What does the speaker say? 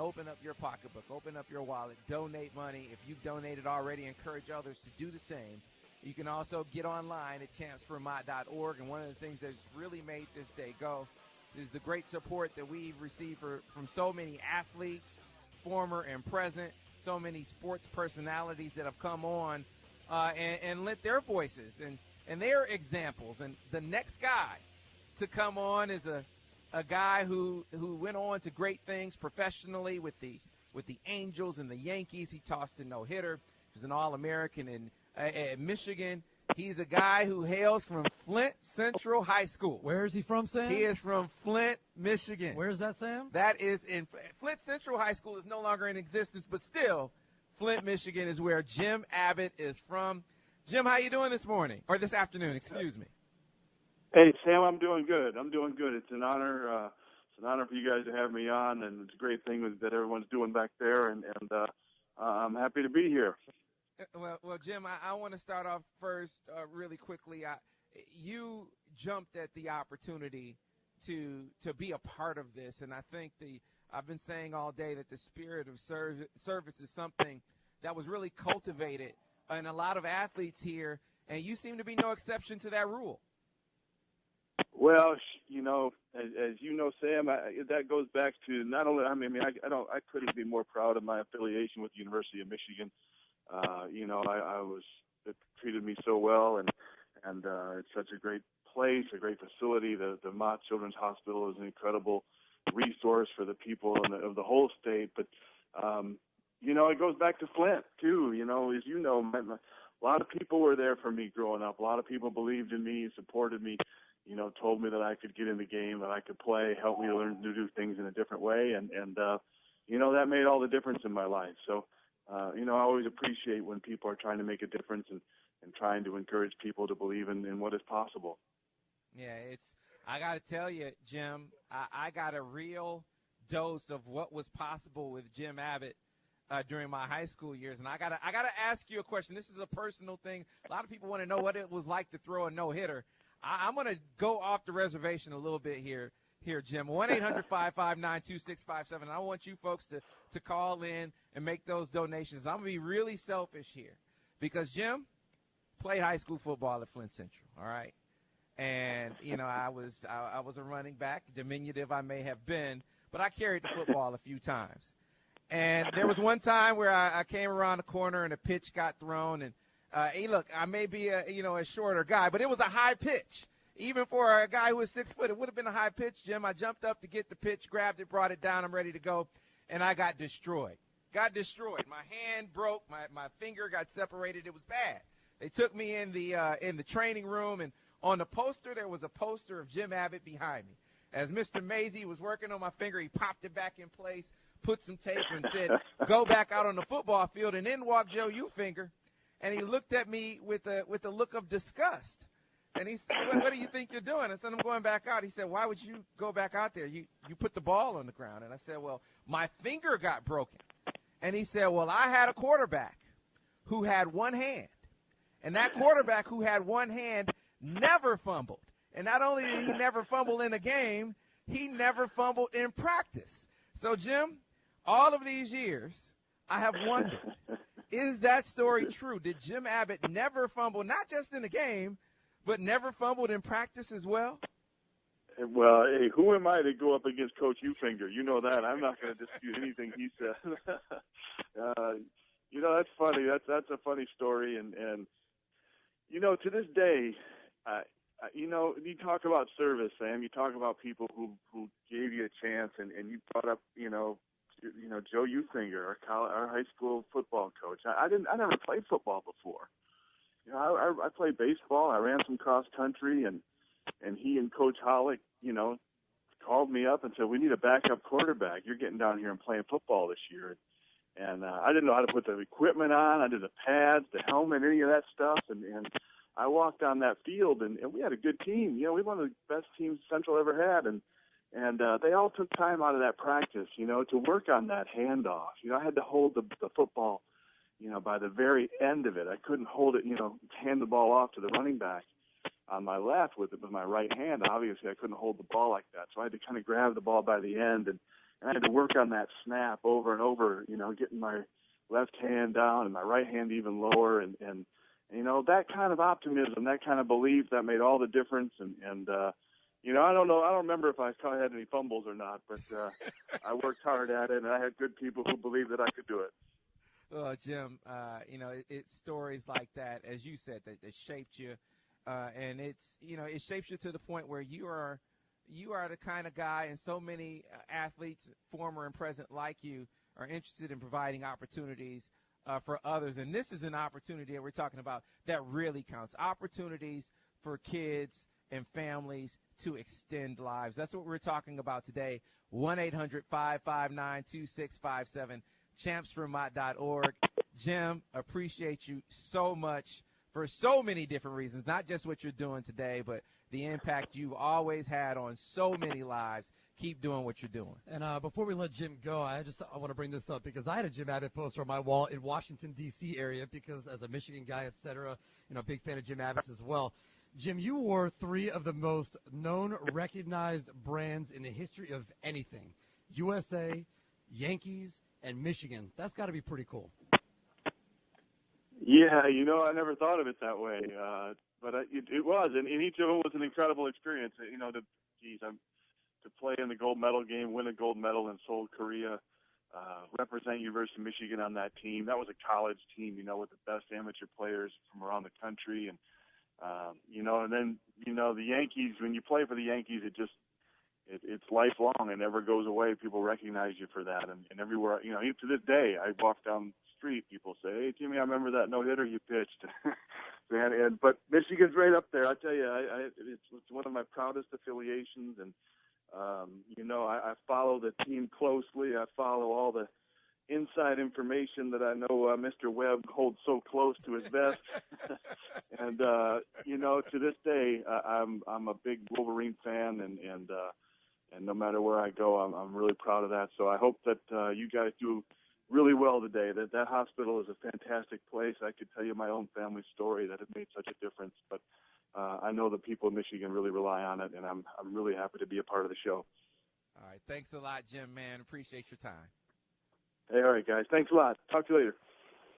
open up your pocketbook, open up your wallet, donate money. If you've donated already, encourage others to do the same. You can also get online at champsformott.org. And one of the things that's really made this day go is the great support that we've received from so many athletes, former and present, so many sports personalities that have come on and lent their voices and their examples. And the next guy to come on is a guy who went on to great things professionally with the Angels and the Yankees. He tossed a no-hitter. He was an All-American at Michigan. He's a guy who hails from Flint Central High School. Where is he from, Sam? He is from Flint, Michigan. Where is that, Sam? That is in Flint Central High School is no longer in existence, but still, Flint, Michigan is where Jim Abbott is from. Jim, how you doing this morning? Or this afternoon, excuse me. Hey, Sam, I'm doing good. It's an honor. It's an honor for you guys to have me on, and it's a great thing that everyone's doing back there, and I'm happy to be here. Well, Jim, I want to start off first really quickly. You jumped at the opportunity to be a part of this, and I think I've been saying all day that the spirit of service is something that was really cultivated in a lot of athletes here, and you seem to be no exception to that rule. Well, as you know, Sam, that goes back to not only. I couldn't be more proud of my affiliation with the University of Michigan. It treated me so well, and it's such a great place, a great facility. The Mott Children's Hospital is an incredible resource for the people of the whole state. But it goes back to Flint too. As you know, a lot of people were there for me growing up. A lot of people believed in me, supported me. Told me that I could get in the game, that I could play, helped me to learn to do things in a different way, and that made all the difference in my life. So. I always appreciate when people are trying to make a difference and trying to encourage people to believe in what is possible. Yeah, I got to tell you, Jim, I got a real dose of what was possible with Jim Abbott during my high school years. And I got to ask you a question. This is a personal thing. A lot of people want to know what it was like to throw a no-hitter. I'm going to go off the reservation a little bit here, Jim. 1-800-559-2657. I want you folks to call in and make those donations. I'm going to be really selfish here because Jim played high school football at Flint Central, all right? And, I was a running back, diminutive I may have been, but I carried the football a few times. And there was one time where I came around the corner and a pitch got thrown. And, hey, look, I may be a shorter guy, but it was a high pitch. Even for a guy who was 6 foot, it would have been a high pitch, Jim. I jumped up to get the pitch, grabbed it, brought it down. I'm ready to go, and I got destroyed. My hand broke. My finger got separated. It was bad. They took me in the training room, and on the poster there was a poster of Jim Abbott behind me. As Mr. Mazie was working on my finger, he popped it back in place, put some tape, and said, "Go back out on the football field." And in walked Joe Ufinger, and he looked at me with a look of disgust. And he said, what do you think you're doing? I said, I'm going back out. He said, why would you go back out there? You put the ball on the ground. And I said, well, my finger got broken. And he said, well, I had a quarterback who had one hand. And that quarterback who had one hand never fumbled. And not only did he never fumble in a game, he never fumbled in practice. So, Jim, all of these years, I have wondered, is that story true? Did Jim Abbott never fumble, not just in a game, but never fumbled in practice as well? Well, hey, who am I to go up against Coach Ufinger? You know that. I'm not going to dispute anything he says. That's funny. That's a funny story. And to this day, you talk about service, Sam. You talk about people who gave you a chance, and you brought up, Joe Ufinger, our high school football coach. I never played football before. I played baseball. I ran some cross country, and he and Coach Hollick, called me up and said, we need a backup quarterback. You're getting down here and playing football this year. And I didn't know how to put the equipment on. I did the pads, the helmet, any of that stuff. And I walked on that field, and we had a good team. We were one of the best teams Central ever had. And they all took time out of that practice, to work on that handoff. I had to hold the football, by the very end of it. I couldn't hold it, hand the ball off to the running back on my left with my right hand. Obviously, I couldn't hold the ball like that. So I had to kind of grab the ball by the end and I had to work on that snap over and over, getting my left hand down and my right hand even lower, and that kind of optimism, that kind of belief, that made all the difference. And I don't know, I don't remember if I had any fumbles or not, but I worked hard at it, and I had good people who believed that I could do it. Well, Jim, it's stories like that, as you said, that shaped you, and it shapes you to the point where you are the kind of guy, and so many athletes, former and present like you, are interested in providing opportunities for others. And this is an opportunity that we're talking about that really counts. Opportunities for kids and families to extend lives. That's what we're talking about today. 1-800-559-2657, champsformott.org. Jim, appreciate you so much for so many different reasons, not just what you're doing today, but the impact you've always had on so many lives. Keep doing what you're doing. And before we let Jim go, I want to bring this up because I had a Jim Abbott poster on my wall in Washington, D.C. area because as a Michigan guy, et cetera, big fan of Jim Abbott's as well. Jim, you wore 3 of the most known, recognized brands in the history of anything: USA, Yankees, and Michigan. That's got to be pretty cool. Yeah, I never thought of it that way, but it was, and each of them was an incredible experience. To play in the gold medal game, win a gold medal in Seoul, Korea, represent University of Michigan on that team. That was a college team, with the best amateur players from around the country, and then the Yankees. When you play for the Yankees, it's lifelong. It never goes away. People recognize you for that, and everywhere. Even to this day, I walk down the street, people say, "Hey, Jimmy, I remember that no-hitter you pitched." But Michigan's right up there. I tell you, it's one of my proudest affiliations, and I follow the team closely. I follow all the inside information that I know Mr. Webb holds so close to his vest. And to this day, I'm a big Wolverine fan, and no matter where I go, I'm really proud of that. So I hope that you guys do really well today. That hospital is a fantastic place. I could tell you my own family story that it made such a difference, but I know the people of Michigan really rely on it, and I'm really happy to be a part of the show. All right. Thanks a lot, Jim, man. Appreciate your time. Hey, all right, guys. Thanks a lot. Talk to you later.